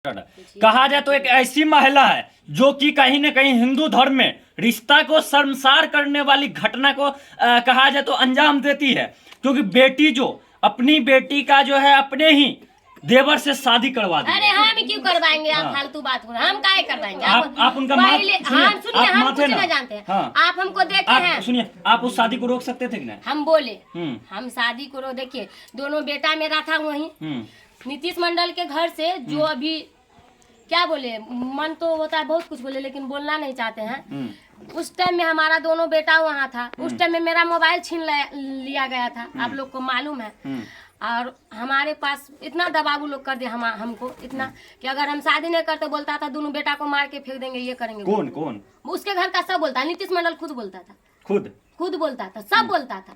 कहा जाए तो एक ऐसी महिला है जो कि कहीं न कहीं हिंदू धर्म में रिश्ता को शर्मसार करने वाली घटना को कहा जाए तो अंजाम देती है, क्योंकि बेटी जो अपनी बेटी का जो है अपने ही देवर से शादी करवा दी। अरे हम क्यों करवाएंगे? आप फालतू बात हो, हम काहे करवाएंगे? आप उनका सुनिए, हम कुछ ना जानते हैं। हाँ। आप हमको देखे हैं। सुनिए, आप उस शादी को रोक सकते थे कि नहीं? हम बोले हम शादी को रोक। देखिए दोनों बेटा मेरा था वहीं नीतीश मंडल के घर से, जो अभी क्या बोले, मन तो होता है बहुत कुछ बोले लेकिन बोलना नहीं चाहते हैं। उस टाइम में हमारा दोनों बेटा वहाँ था। उस टाइम में मेरा मोबाइल छीन लिया गया था, आप लोग को मालूम है। और हमारे पास इतना दबाव लोग कर दिया हमको इतना कि अगर हम शादी नहीं करते बोलता था दोनों बेटा को मार के फेंक देंगे, ये करेंगे। कौन उसके घर का सब बोलता है। नीतीश मंडल खुद बोलता था, खुद बोलता था, सब बोलता था।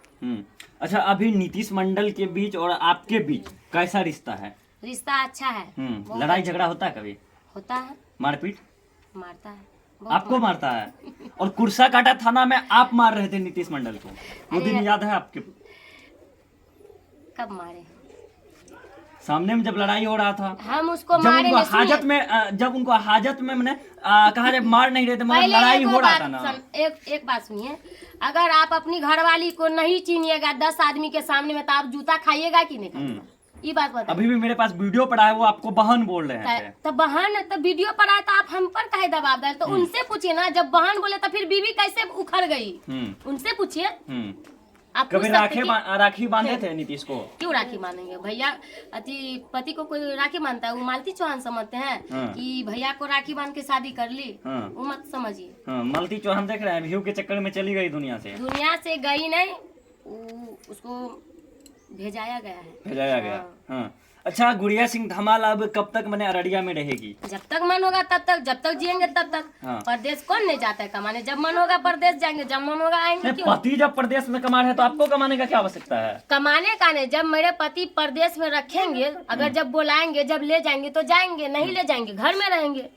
अच्छा, अभी नीतीश मंडल के बीच और आपके बीच कैसा रिश्ता है? रिश्ता अच्छा है। लड़ाई झगड़ा होता है? कभी होता है। मारपीट? मारता है, आपको मारता है? और कुर्सा काटा थाना में आप मार रहे थे नीतीश मंडल को, वो दिन याद है आपके? कब मारे? सामने में जब लड़ाई हो रहा था, हम उसको जब मारे उनको हाजत में मैंने कहा जब मार नहीं रहे थे, मगर लड़ाई हो रहा था ना। एक बात सुनिए, अगर आप अपनी घरवाली को नहीं चीनिएगा 10 आदमी के सामने में, तो आप जूता खाइएगा कि नहीं खाइएगा? ये बात बता। अभी भी मेरे पास वीडियो पड़ा है, वो आपको बहन बोल रहे हैं। तो बहन, तो वीडियो पड़ा है तो आप हम पर काहे दबाव डाल? तो उनसे पूछिए ना, जब बहन बोले तो फिर बीवी कैसे उखड़ गई? उनसे पूछिए। आप कभी राखी बांधे थे नीतीश को? क्यों राखी बांधेंगे भैया? पति को कोई राखी बांधता है? वो मालती चौहान समझते हैं कि भैया को राखी बांध के शादी कर ली? वो मत समझिए। मालती चौहान देख रहे हैं, व्यू के चक्कर में चली गई दुनिया से गई नहीं, उसको भेजाया गया। हाँ। अच्छा, गुड़िया सिंह धमाल अब कब तक मैंने अररिया में रहेगी? जब तक मन होगा तब तक, जब तक जिएंगे तब तक। परदेश कौन नहीं जाता है कमाने? जब मन होगा परदेश जाएंगे, जब मन होगा आएंगे। पति जब प्रदेश में कमा रहे हैं तो आपको कमाने का क्या आवश्यकता है? कमाने का नहीं, जब मेरे पति परदेश में रखेंगे, अगर जब बुलाएंगे, जब ले जाएंगे तो जाएंगे, नहीं ले जाएंगे घर में रहेंगे।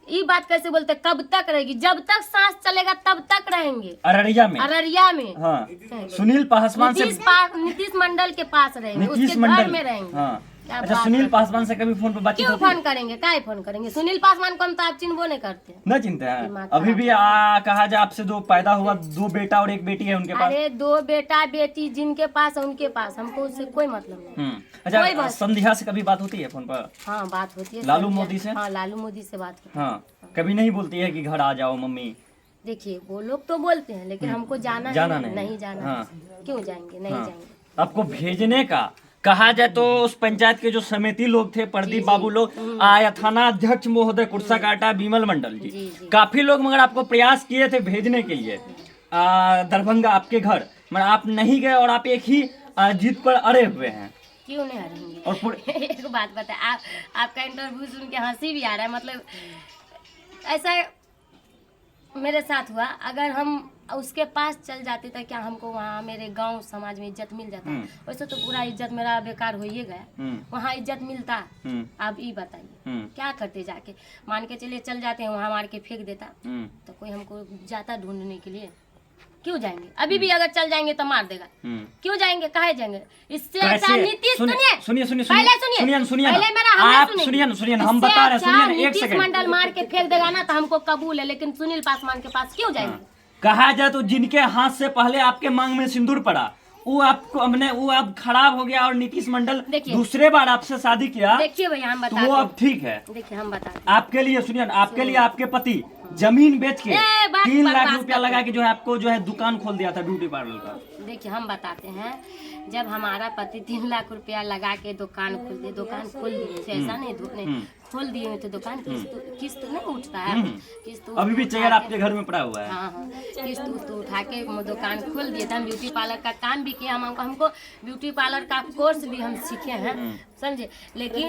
ये बात कैसे बोलते? कब तक रहेगी? जब तक सांस चलेगा तब तक रहेंगे अररिया में। हाँ। सुनील पासवान से, नीतीश मंडल के पास रहेंगे, उसके घर में रहेंगे। हाँ। अच्छा, सुनील पासवान से कभी फोन पर बातचीत क्यों फोन करेंगे? काहे फोन करेंगे? सुनील पासवान को हम तो आप चिन्हबो नहीं करते। न चिंता है? अभी भी कहा जाए आपसे दो पैदा हुआ, 2 बेटा और 1 बेटी है उनके पास। अरे 2 बेटा बेटी जिनके पास है उनके पास, हमको उससे कोई मतलब नहीं। अच्छा, संध्या से कभी बात होती है फोन पर? हाँ, बात होती है। लालू मोदी से? हाँ, लालू मोदी से बात होती है। हाँ। कभी नहीं बोलती है कि घर आ जाओ मम्मी? देखिए वो लोग तो बोलते हैं लेकिन हमको जाना नहीं जाना। क्यों जाएंगे? नहीं जाएंगे। आपको भेजने का कहा जाए तो उस पंचायत के जो समिति लोग थे, प्रदीप बाबू लोग, थाना अध्यक्ष महोदय कुर्सा काटा, विमल मंडल जी, काफी लोग मगर आपको प्रयास किए थे भेजने के लिए दरभंगा आपके घर, मगर आप नहीं गए और आप एक ही जीत पर अड़े हुए हैं। क्यों नहीं हारेंगे? और एक बात बताए, आपका इंटरव्यू सुन के हंसी भी आ रहा है। मतलब ऐसा मेरे साथ हुआ, अगर हम उसके पास चल जाते तो क्या हमको वहाँ मेरे गांव समाज में इज्जत मिल जाता? वैसे तो पूरा इज्जत मेरा बेकार हो ही गया। वहाँ इज्जत मिलता? आप ये बताइए क्या करते? जाके मान के चलिए चल जाते हैं, वहाँ मार के फेंक देता तो कोई हमको जाता ढूंढने के लिए? क्यों जाएंगे? अभी भी अगर चल जाएंगे तो मार देगा। क्यों जाएंगे? काहे जाएंगे? इससे अच्छा नीतीश सुनिए, हम बता रहे हैं, नीतीश मंडल मार के फेंक देगा ना तो हमको कबूल है, लेकिन सुनील पासवान के पास क्यों जाएंगे? कहा जाए तो जिनके हाथ से पहले आपके मांग में सिंदूर पड़ा, वो अब खराब हो गया और नीतीश मंडल दूसरे बार आपसे शादी किया। देखिए भैया, हम बता, वो अब ठीक है। देखिए हम बता आपके लिए, सुनिए, आपके लिए आपके पति जमीन बेच के 3 लाख रुपया लगा के जो है आपको जो है दुकान खोल दिया था ब्यूटी पार्लर का। देखिए हम बताते हैं, जब हमारा पति 3 लाख रुपया लगा के दुकान खोल दिए, ऐसा नहीं खोल दिए तो दुकान किस्त नहीं उठता है? किस्त अभी भी चेयर आपके घर में पड़ा हुआ है। हाँ, किस्त उठा के दुकान खोल दिए थे। हम ब्यूटी पार्लर का काम भी किया, हमको ब्यूटी पार्लर का कोर्स भी हम सीखे हैं, समझे। लेकिन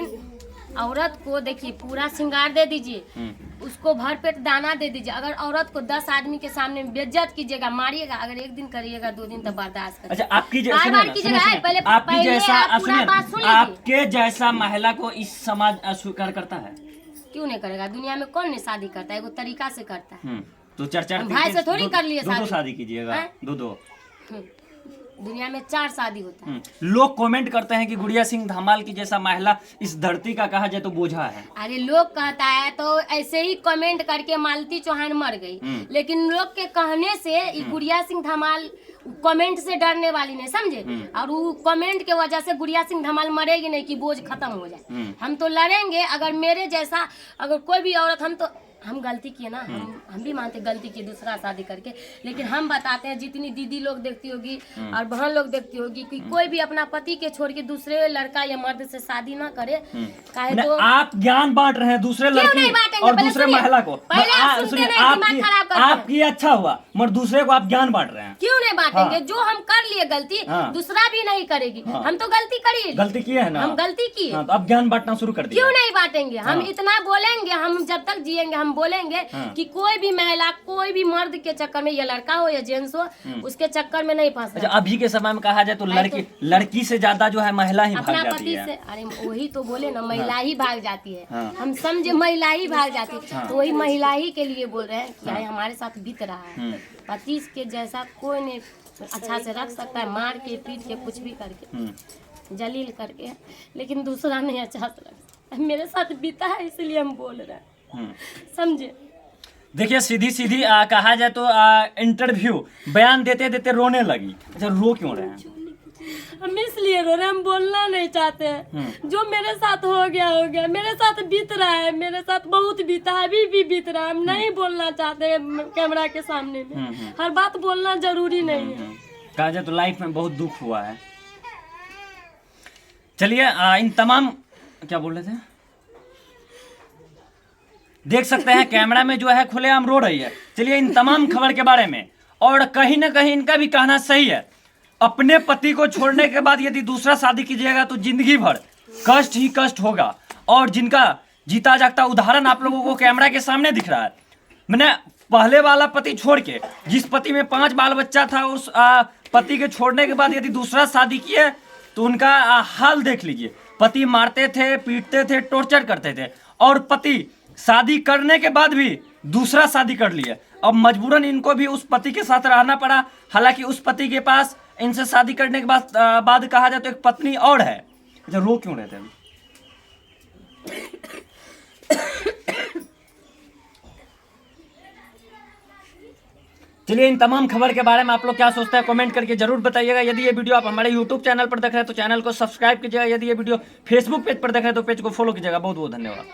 औरत को देखिए पूरा श्रृंगार दे दीजिए, उसको भरपेट दाना दे दीजिए। अगर औरत को 10 आदमी के सामने बेइज्जत कीजिएगा, मारिएगा, अगर 1 दिन करिएगा 2 दिन तो बर्दाश्त करिए। अच्छा, आपके जैसा महिला को इस समाज अस्वीकार करता है? क्यों नहीं करेगा? दुनिया में कौन नहीं शादी करता है? वो तरीका से करता है। तो 4 भाई से थोड़ी कर लिए शादी कीजिएगा, 2 दुनिया में 4 शादी होता है। लोग कमेंट करते हैं कि गुड़िया सिंह धमाल की जैसा महिला इस धरती का कहा जाए तो बोझा है। अरे लोग कहता है तो ऐसे ही कमेंट करके मालती चौहान मर गई, लेकिन लोग के कहने से ये गुड़िया सिंह धमाल कमेंट से डरने वाली नहीं, समझे। और वो कमेंट के वजह से गुड़िया सिंह धमाल मरेगी नहीं कि बोझ खत्म हो जाए। हम तो लड़ेंगे, अगर मेरे जैसा अगर कोई भी औरत, हम गलती किए ना, हम भी मानते गलती की दूसरा शादी करके, लेकिन हम बताते हैं जितनी दीदी लोग देखती होगी और बहन लोग देखती होगी कि कोई भी अपना पति के छोड़ के दूसरे लड़का या मर्द से शादी ना करे। काहे तो आप ज्ञान बांट रहे हैं दूसरे लड़की और दूसरे महिला को। आपकी अच्छा हुआ मगर दूसरे को आप ज्ञान बांट रहे हैं। क्यों नहीं बांटेंगे? जो हम कर लिए गलती दूसरा भी नहीं करेगी। हम तो गलती करी, गलती की है ना, हम गलती की, तो अब ज्ञान बांटना शुरू कर दिया। क्यों नहीं बांटेंगे? हम इतना बोलेंगे, हम जब तक जिएंगे हम बोलेंगे कि कोई भी महिला, कोई भी मर्द के चक्कर में, या लड़का हो या जेंट्स हो, उसके चक्कर में नहीं फंसना। अच्छा, अभी के समय में कहा जाए तो लड़की से ज्यादा जो है महिला ही भाग जाती है। अरे वही तो बोले ना, महिला ही भाग जाती है। हम समझे महिला ही भाग जाती है, तो वही महिला ही के लिए बोल रहे हैं कि हमारे साथ बीत रहा है। पति के जैसा कोई नहीं अच्छा से रख सकता है, मार के पीट के कुछ भी करके, जलील करके, लेकिन दूसरा नहीं अच्छा से रख सकता। मेरे साथ बीता है इसलिए हम बोल रहे हैं, समझे। देखिए सीधी सीधी कहा जाए तो इंटरव्यू बयान देते देते रोने लगी। अच्छा, रो क्यों रहे हैं? हम इसलिए रो रहे हैं, हम बोलना नहीं चाहते हैं। जो मेरे साथ हो गया, मेरे साथ बीत रहा है, मेरे साथ बहुत बीता है, अभी भी बीत रहा है। हम नहीं बोलना चाहते कैमरा के सामने में। हर बात बोलना जरूरी नहीं है। कहा जाए तो लाइफ में बहुत दुख हुआ है। चलिए इन तमाम, क्या बोल रहे थे, देख सकते हैं कैमरा में जो है खुलेआम रो रही है। चलिए इन तमाम खबर के बारे में, और कहीं ना कहीं इनका भी कहना सही है। अपने पति को छोड़ने के बाद यदि दूसरा शादी कीजिएगा तो जिंदगी भर कष्ट ही कष्ट होगा। और जिनका जीता जागता उदाहरण आप लोगों को कैमरा के सामने दिख रहा है। मैंने पहले वाला पति छोड़ के, जिस पति में 5 बाल बच्चा था, उस पति के छोड़ने के बाद यदि दूसरा शादी किए तो उनका हाल देख लीजिए। पति मारते थे, पीटते थे, टॉर्चर करते थे, और पति शादी करने के बाद भी दूसरा शादी कर लिया। अब मजबूरन इनको भी उस पति के साथ रहना पड़ा। हालांकि उस पति के पास इनसे शादी करने के बाद कहा जाए तो एक पत्नी और है। अच्छा, रो क्यों रहे थे अभी? चलिए इन तमाम खबर के बारे में आप लोग क्या सोचते हैं कमेंट करके जरूर बताइएगा। यदि ये वीडियो आप हमारे यूट्यूब चैनल पर देख रहे हैं तो चैनल को सब्सक्राइब कीजिएगा। यदि ये वीडियो फेसबुक पेज पर देख रहे हैं तो पेज को फॉलो कीजिएगा। बहुत बहुत धन्यवाद।